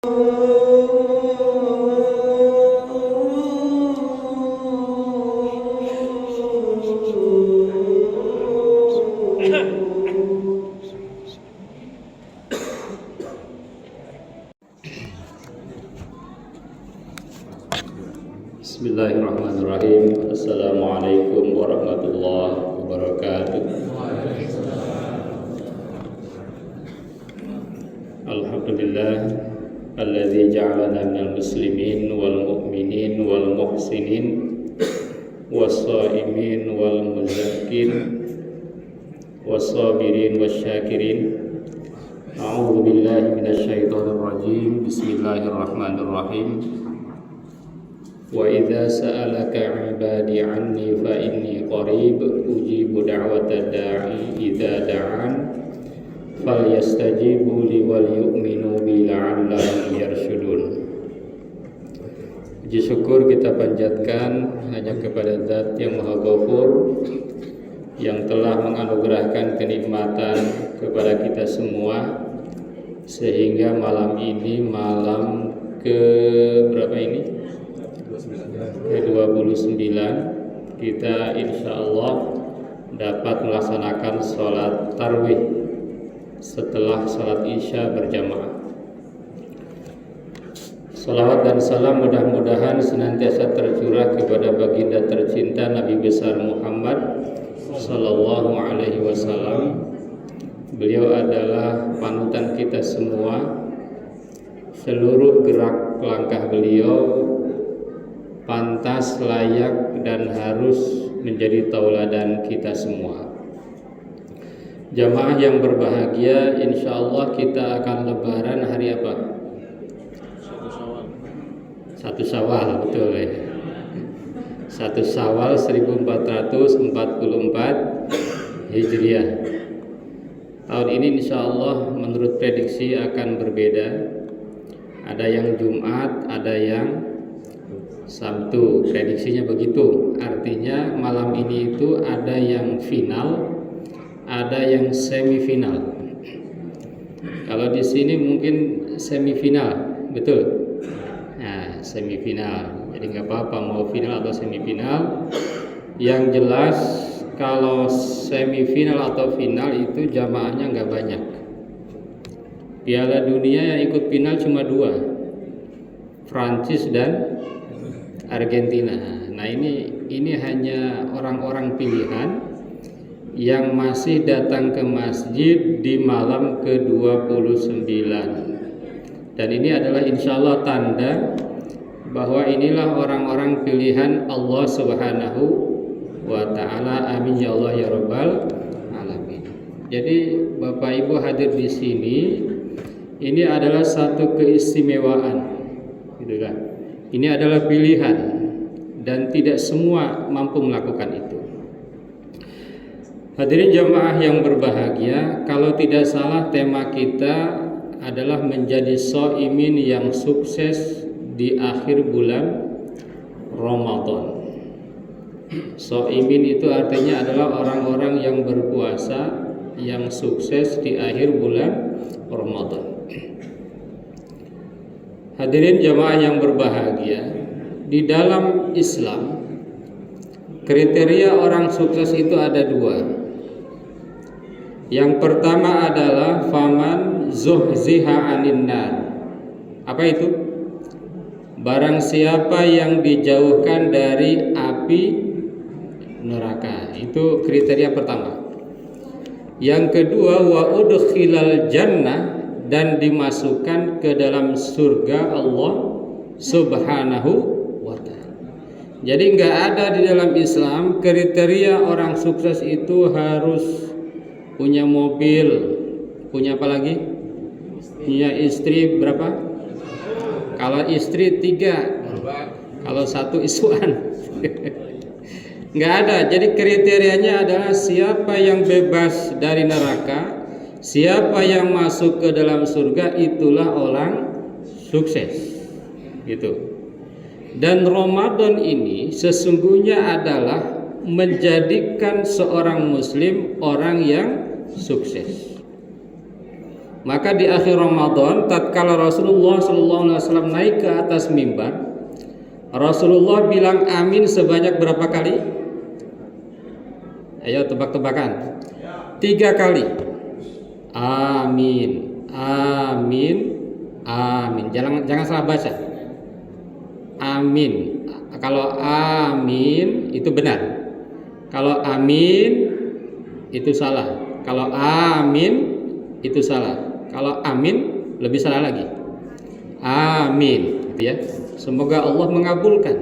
Bismillahirrahmanirrahim. Assalamualaikum warahmatullahi wabarakatuh. Alhamdulillah alladzi ja'alana minal muslimin wal mu'minin wal muhsinin was-shaimin wal muzakkin was-sabirin wasyakirin. A'udzu billahi minasy syaithanir rajim. Bismillahirrahmanirrahim. Wa idza sa'alaka 'ibadi 'anni fa inni qarib ujibu da'watad da'i idza da'an falyastajibu li wal yu'minu bi la'allahum yarshudun. Puji syukur kita panjatkan hanya kepada Zat yang Maha Ghafur yang telah menganugerahkan kenikmatan kepada kita semua sehingga malam ini malam ke berapa ini? Ke-29 kita insyaallah dapat melaksanakan sholat tarawih setelah sholat isya berjamaah. Salawat dan salam mudah-mudahan senantiasa tercurah kepada baginda tercinta Nabi besar Muhammad sallallahu alaihi wasallam. Beliau adalah panutan kita semua. Seluruh gerak langkah beliau pantas, layak, dan harus menjadi tauladan kita semua. Jamaah yang berbahagia, insya Allah kita akan lebaran hari apa? 1 Syawal, betul ya. 1 Syawal 1444 Hijriah. Tahun ini insya Allah menurut prediksi akan berbeda. Ada yang Jumat, ada yang Sabtu, prediksinya begitu. Artinya malam ini itu ada yang final, ada yang semifinal. Kalau di sini mungkin semifinal, betul? Nah, semifinal. Jadi nggak apa-apa mau final atau semifinal. Yang jelas kalau semifinal atau final itu jamaahnya nggak banyak. Piala Dunia yang ikut final cuma 2, Prancis dan Argentina. Nah ini hanya orang-orang pilihan yang masih datang ke masjid di malam ke-29. Dan ini adalah insya Allah tanda bahwa inilah orang-orang pilihan Allah Subhanahu wa ta'ala. Amin ya Allah ya Rabbal alamin. Jadi Bapak Ibu hadir di sini, ini adalah satu keistimewaan, gitu kan? Ini adalah pilihan dan tidak semua mampu melakukan itu. Hadirin jamaah yang berbahagia, kalau tidak salah tema kita adalah menjadi shaimin yang sukses di akhir bulan Ramadan. Shaimin itu artinya adalah orang-orang yang berpuasa yang sukses di akhir bulan Ramadan. Hadirin jamaah yang berbahagia, di dalam Islam kriteria orang sukses itu ada 2. Yang pertama adalah faman zuhziha 'anil nar. Apa itu? Barang siapa yang dijauhkan dari api neraka. Itu kriteria pertama. Yang kedua wa udkhilal jannah, dan dimasukkan ke dalam surga Allah Subhanahu wa ta'ala. Jadi nggak ada di dalam Islam kriteria orang sukses itu harus punya mobil, punya apa lagi? Punya istri berapa? Kalau istri 3, kalau 1 isuan. Nggak ada. Jadi kriterianya adalah siapa yang bebas dari neraka, siapa yang masuk ke dalam surga, itulah orang sukses. Gitu. Dan Ramadan ini sesungguhnya adalah menjadikan seorang muslim orang yang sukses. Maka di akhir Ramadan tatkala Rasulullah SAW naik ke atas mimbar, Rasulullah bilang amin sebanyak berapa kali? Ayo tebak-tebakan. 3 kali. Amin, amin, amin. Jangan salah baca. Amin. Kalau amin itu benar. Kalau amin itu salah. Kalau amin itu salah. Kalau amin lebih salah lagi. Amin, gitu ya. Semoga Allah mengabulkan.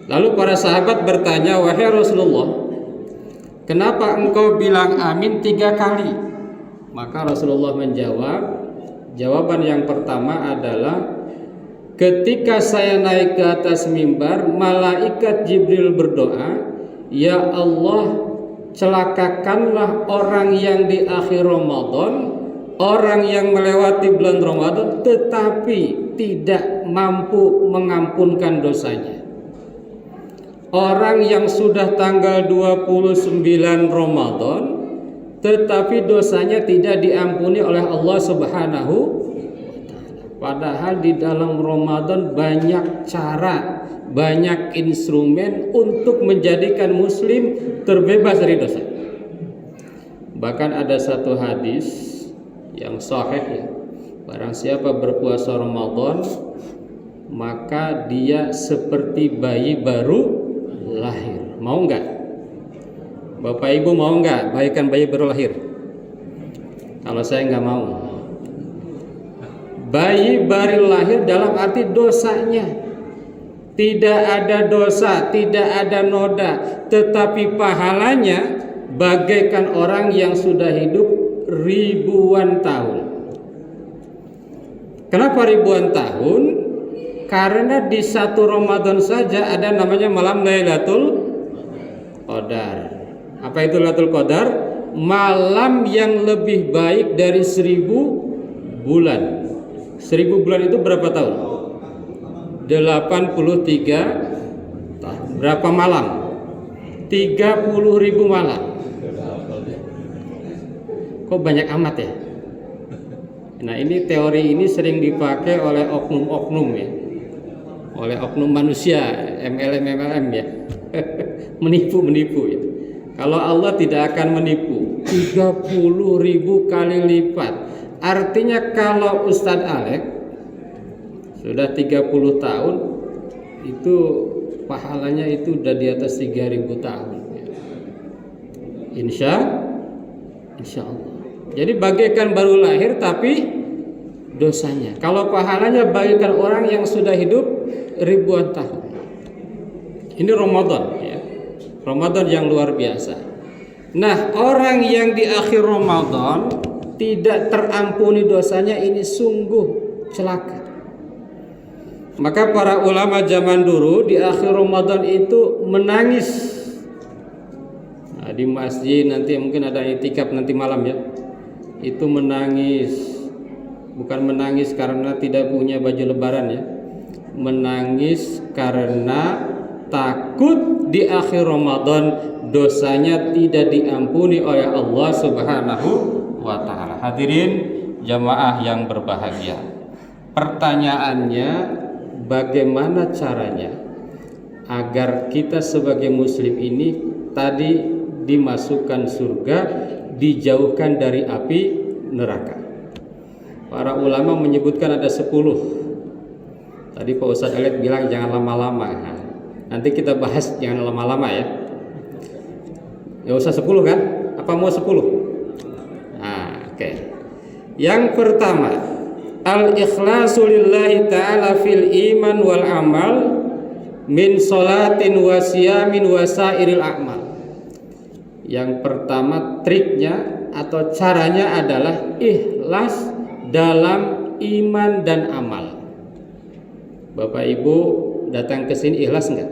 Lalu para sahabat bertanya, wahai Rasulullah, kenapa engkau bilang amin 3 kali? Maka Rasulullah menjawab, jawaban yang pertama adalah ketika saya naik ke atas mimbar, malaikat Jibril berdoa, ya Allah, celakakanlah orang yang di akhir Ramadan, orang yang melewati bulan Ramadan tetapi tidak mampu mengampunkan dosanya. Orang yang sudah tanggal 29 Ramadan tetapi dosanya tidak diampuni oleh Allah Subhanahu wa taala. Padahal di dalam Ramadan banyak cara, banyak instrumen untuk menjadikan muslim terbebas dari dosa. Bahkan ada satu hadis yang sahih ya, barang siapa berpuasa Ramadan maka dia seperti bayi baru lahir. Mau enggak? Bapak Ibu mau enggak bagaikan bayi baru lahir? Kalau saya enggak mau. Bayi baru lahir dalam arti dosanya tidak ada dosa, tidak ada noda, tetapi pahalanya bagaikan orang yang sudah hidup ribuan tahun. Kenapa ribuan tahun? Karena di satu Ramadan saja ada namanya malam Lailatul Qadar. Apa itu Lailatul Qadar? Malam yang lebih baik dari 1000 bulan. 1000 bulan itu berapa tahun? 83 tahun. Berapa malam? 30.000 malam. Kok banyak amat ya? Nah, ini teori ini sering dipakai oleh oknum-oknum ya, oleh oknum manusia, MLM ya. Menipu ya. Kalau Allah tidak akan menipu, 30.000 kali lipat. Artinya kalau Ustadz Alek sudah 30 tahun itu pahalanya itu udah di atas 3.000 tahun ya. Insya Allah. Jadi bagaikan baru lahir tapi dosanya. Kalau pahalanya bagaikan orang yang sudah hidup ribuan tahun. Ini Ramadan ya. Ramadan yang luar biasa. Nah, orang yang di akhir Ramadan tidak terampuni dosanya ini sungguh celaka. Maka para ulama zaman dulu di akhir Ramadan itu menangis. Nah, di masjid nanti mungkin ada itikaf nanti malam ya. Itu menangis, bukan menangis karena tidak punya baju lebaran ya, menangis karena takut di akhir Ramadan dosanya tidak diampuni oleh Allah Subhanahu wa taala. Hadirin jamaah yang berbahagia, pertanyaannya bagaimana caranya agar kita sebagai muslim ini tadi dimasukkan surga, dijauhkan dari api neraka. Para ulama menyebutkan ada 10. Tadi Pak Ustadz Alek bilang jangan lama-lama. Nah, nanti kita bahas jangan lama-lama ya. Gak usah 10 kan? Apa mau 10? Nah, oke. Yang pertama, al-ikhlasu lillahi ta'ala fil iman wal amal min salatin wa siyamin wa sairil a'mal. Yang pertama triknya atau caranya adalah ikhlas dalam iman dan amal. Bapak Ibu datang ke sini ikhlas enggak?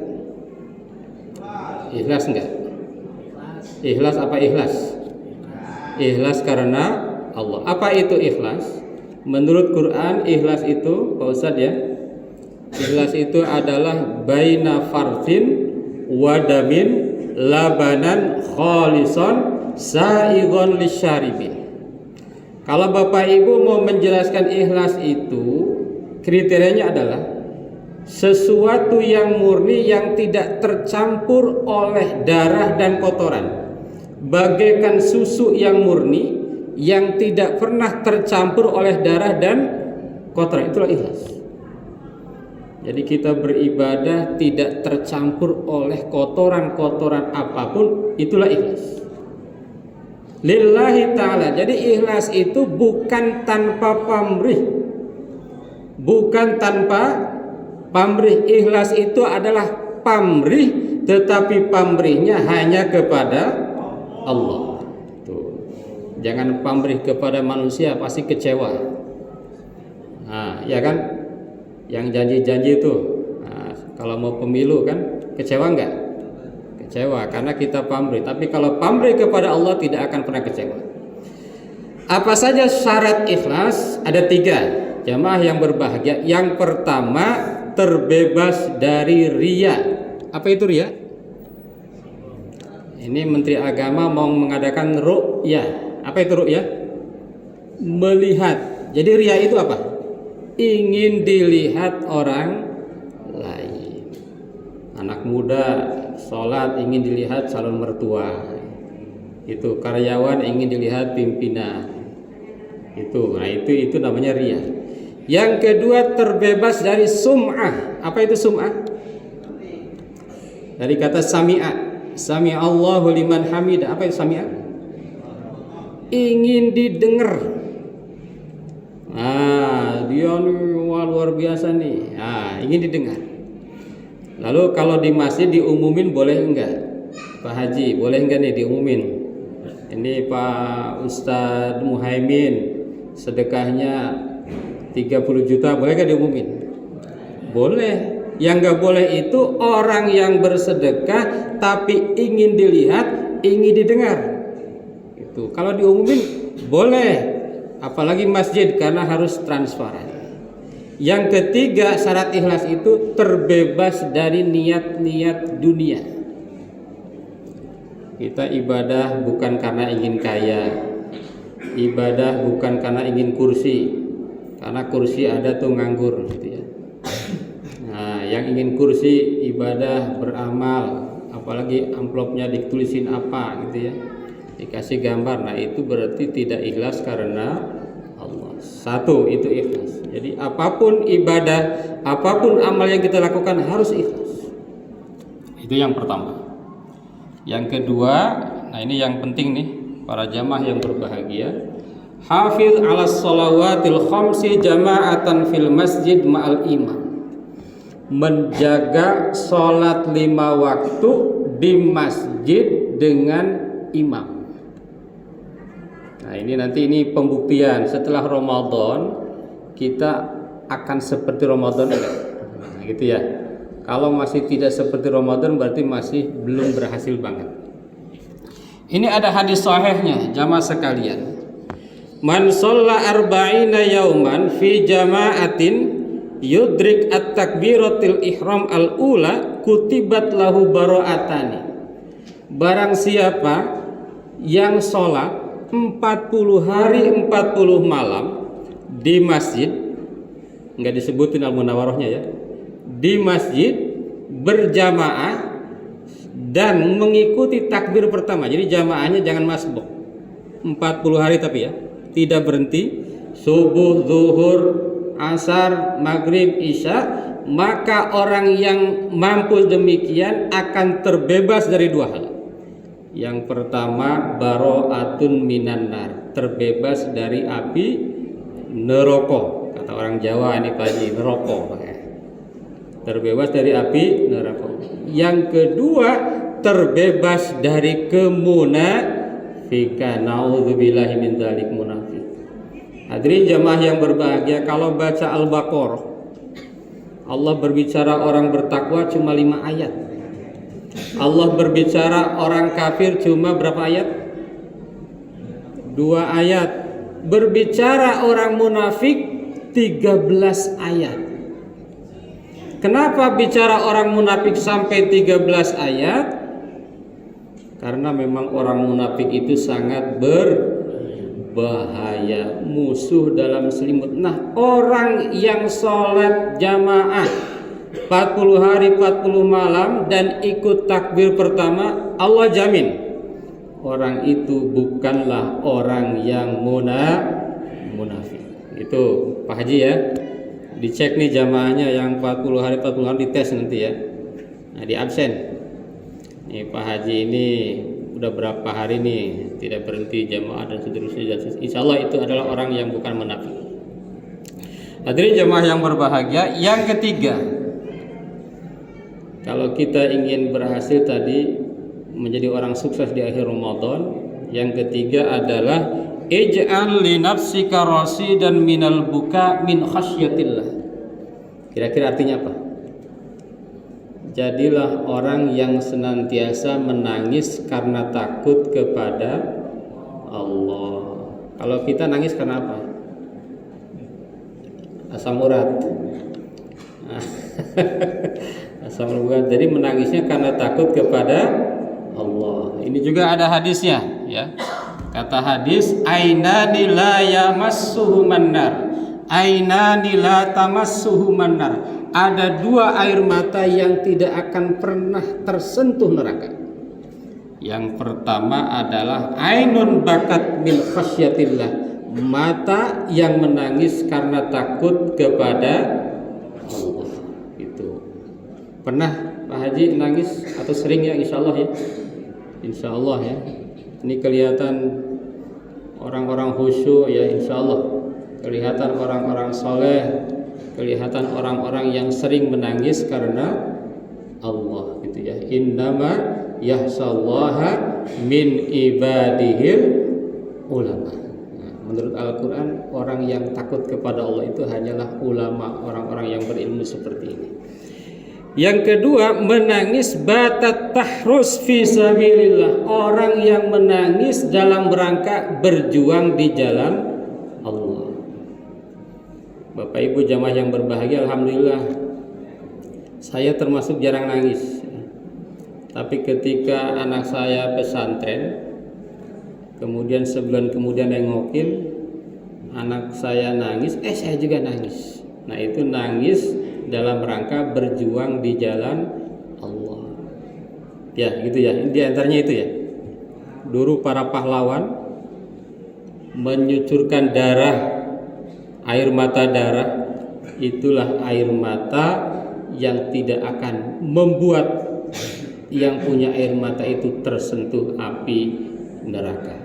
Ikhlas enggak? Ikhlas apa ikhlas? Ikhlas karena Allah. Apa itu ikhlas? Menurut Quran ikhlas itu, Pak Ustadz ya, ikhlas itu adalah baina fardin wadamin labanan khalisan sa'igon lisyaribin. Kalau Bapak Ibu mau menjelaskan ikhlas itu, kriterianya adalah sesuatu yang murni yang tidak tercampur oleh darah dan kotoran, bagaikan susu yang murni yang tidak pernah tercampur oleh darah dan kotoran, itulah ikhlas. Jadi kita beribadah tidak tercampur oleh kotoran-kotoran apapun, itulah ikhlas. Lillahi ta'ala. Jadi ikhlas itu bukan tanpa pamrih, bukan tanpa pamrih. Ikhlas itu adalah pamrih, tetapi pamrihnya hanya kepada Allah. Tuh. Jangan pamrih kepada manusia, pasti kecewa. Nah, ya kan? Yang janji-janji itu, nah, kalau mau pemilu kan kecewa enggak? Kecewa karena kita pamrih. Tapi kalau pamrih kepada Allah tidak akan pernah kecewa. Apa saja syarat ikhlas? Ada 3, jamaah yang berbahagia. Yang pertama, terbebas dari riya. Apa itu riya? Ini Menteri Agama mau mengadakan ru'yah. Apa itu ru'yah? Melihat. Jadi riya itu apa? Ingin dilihat orang lain. Anak muda sholat ingin dilihat calon mertua. Itu karyawan ingin dilihat pimpinan. Nah itu namanya riya. Yang kedua, terbebas dari sum'ah. Apa itu sum'ah? Dari kata sami'a. Sami'allahu liman hamidah. Apa itu sami'a? Ingin didengar. Dia luar biasa nih. Ingin didengar. Lalu kalau di masjid diumumin boleh enggak? Pak Haji, boleh enggak nih diumumin? Ini Pak Ustadz Muhaimin sedekahnya 30 juta, boleh enggak diumumin? Boleh. Yang enggak boleh itu orang yang bersedekah tapi ingin dilihat, ingin didengar. Itu kalau diumumin boleh. Apalagi masjid karena harus transparan. Yang ketiga, syarat ikhlas itu terbebas dari niat-niat dunia. Kita ibadah bukan karena ingin kaya, ibadah bukan karena ingin kursi, karena kursi ada tuh nganggur gitu ya. Nah, yang ingin kursi ibadah beramal, apalagi amplopnya ditulisin apa gitu ya, dikasih gambar. Nah itu berarti tidak ikhlas karena Allah. Satu, itu ikhlas. Jadi apapun ibadah, apapun amal yang kita lakukan harus ikhlas. Itu yang pertama. Yang kedua, nah ini yang penting nih para jamaah yang berbahagia. Hafiz ala shalawatil khamsi jama'atan fil masjid ma'al imam. Menjaga sholat 5 waktu di masjid dengan imam. Nah ini pembuktian setelah Ramadan kita akan seperti Ramadan enggak? Nah, gitu ya. Kalau masih tidak seperti Ramadan berarti masih belum berhasil banget. Ini ada hadis sahihnya jamaah sekalian. Man shalla arba'ina yauman fi jama'atin yudrik at-takbiratil ihram al-ula kutibat lahu bara'atani. Barang siapa yang sholat 40 hari 40 malam di masjid, enggak disebutin Al-Munawwarahnya ya, di masjid berjamaah dan mengikuti takbir pertama. Jadi jamaahnya jangan masbuk 40 hari tapi ya, tidak berhenti subuh, zuhur, asar, maghrib, isya. Maka orang yang mampu demikian akan terbebas dari 2 hal. Yang pertama, baro'atun minan nar, terbebas dari api neraka. Kata orang Jawa ini Pak Haji, neraka. Terbebas dari api neraka. Yang kedua, terbebas dari kemunafikan. Nauzubillahi min dzalik, munafik. Hadirin jamaah yang berbahagia, kalau baca Al-Baqarah, Allah berbicara orang bertakwa cuma 5 ayat. Allah berbicara orang kafir cuma berapa ayat? 2 ayat. Berbicara orang munafik 13 ayat. Kenapa bicara orang munafik sampai 13 ayat? Karena memang orang munafik itu sangat bahaya, musuh dalam selimut. Nah, orang yang sholat jamaah 40 hari 40 malam dan ikut takbir pertama, Allah jamin orang itu bukanlah orang yang munafik. Itu Pak Haji ya, dicek nih jamaahnya yang 40 hari 40 malam, dites nanti ya. Nah, di absen nih Pak Haji ini udah berapa hari nih tidak berhenti jamaah dan seterusnya. Insya Allah itu adalah orang yang bukan munafik. Hadirin jamaah yang berbahagia, yang ketiga, kalau kita ingin berhasil tadi menjadi orang sukses di akhir Ramadan, yang ketiga adalah ij'al li nafsika rasidan minal buka min khasyatillah. Kira-kira artinya apa? Jadilah orang yang senantiasa menangis karena takut kepada Allah. Kalau kita nangis karena apa? Asam urat. Asam urat. Jadi menangisnya karena takut kepada Allah. Ini juga ada hadisnya ya. Kata hadis, ainani la yamassuhuman nar, ainani la tamassuhuman nar. Ada dua air mata yang tidak akan pernah tersentuh neraka. Yang pertama adalah ainun bakat min khasyatillah, mata yang menangis karena takut kepada Allah. Itu pernah Pak Haji nangis atau sering ya? Insya Allah ya, insya Allah ya. Ini kelihatan orang-orang khusyuk ya, insya Allah. Kelihatan orang-orang soleh, kelihatan orang-orang yang sering menangis karena Allah gitu ya. Innama yahsallaha min ibadihil ulama. Nah, menurut Al-Quran, orang yang takut kepada Allah itu hanyalah ulama, orang-orang yang berilmu seperti ini. Yang kedua, menangis batat tahrus fi sabilillah, orang yang menangis dalam rangka berjuang di jalan Allah. Bapak Ibu jamaah yang berbahagia, alhamdulillah saya termasuk jarang nangis. Tapi ketika anak saya pesantren, kemudian sebulan kemudian nengokin anak saya nangis, saya juga nangis. Nah, itu nangis dalam rangka berjuang di jalan Allah. Ya, gitu ya. Di antaranya itu ya. Dulu para pahlawan menyucurkan darah, air mata darah, itulah air mata yang tidak akan membuat yang punya air mata itu tersentuh api neraka.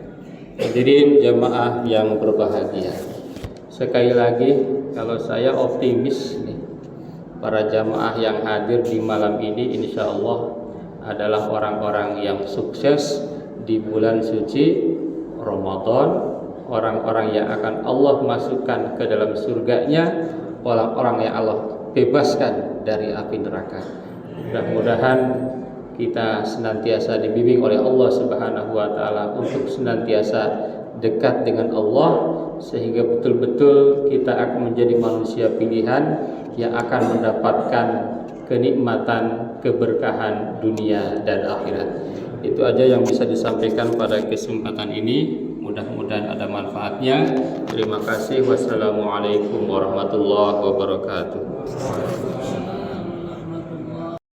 Hadirin jamaah yang berbahagia, sekali lagi kalau saya optimis nih, para jamaah yang hadir di malam ini insya Allah adalah orang-orang yang sukses di bulan suci Ramadan, orang-orang yang akan Allah masukkan ke dalam surganya, orang-orang yang Allah bebaskan dari api neraka. Mudah-mudahan kita senantiasa dibimbing oleh Allah Subhanahu wa taala untuk senantiasa dekat dengan Allah, sehingga betul-betul kita akan menjadi manusia pilihan yang akan mendapatkan kenikmatan, keberkahan dunia dan akhirat. Itu aja yang bisa disampaikan pada kesempatan ini. Mudah-mudahan ada manfaatnya. Terima kasih. Wassalamualaikum warahmatullahi wabarakatuh.